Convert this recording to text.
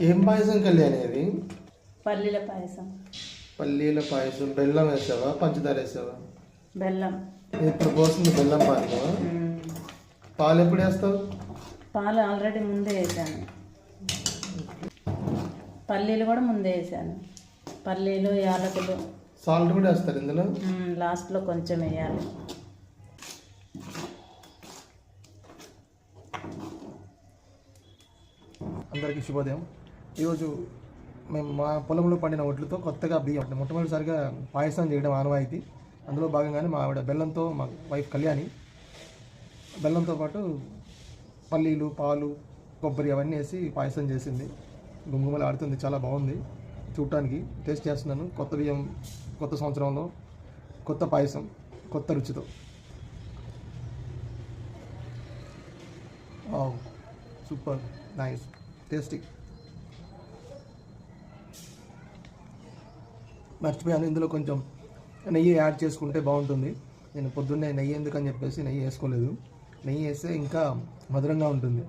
ఏం పాయసం కళ్యాణి అది? పల్లీల పాయసం. పల్లీల పాయసం. బెల్లం వేసావా, పంచదార వేసావా? బెల్లం. ఇప్పుడు పోస్తుంది బెల్లం పాలు. పాలు ఎప్పుడు వేస్తావు? పాలు ఆల్రెడీ ముందే వేసాను. పల్లీలు కూడా ముందే వేసాను. పల్లీలు, యాలకులు. సాల్ట్ కూడా వేస్తారు ఇందులో? లాస్ట్లో కొంచెం వేయాలి. అందరికీ శుభోదయం. ఈరోజు మేము మా పొలంలో పండిన ఒడ్లతో కొత్తగా బియ్యం మొట్టమొదటిసారిగా పాయసం చేయడం ఆనవాయితీ. అందులో భాగంగానే మా ఆవిడ బెల్లంతో, మా వైఫ్ కళ్యాణి బెల్లంతో పాటు పల్లీలు, పాలు, కొబ్బరి అవన్నీ వేసి పాయసం చేసింది. గుమగుమలు ఆడుతుంది, చాలా బాగుంది చూడటానికి. టేస్ట్ చేస్తున్నాను. కొత్త బియ్యం, కొత్త సంవత్సరంలో కొత్త పాయసం, కొత్త రుచితో. Super, nice, tasty. మర్చిపోయాను, ఇందులో కొంచెం నెయ్యి యాడ్ చేసుకుంటే బాగుంటుంది. నేను పొద్దున్నే నెయ్యి ఎందుకని చెప్పేసి నెయ్యి వేసుకోలేదు. నెయ్యి వేస్తే ఇంకా మధురంగా ఉంటుంది.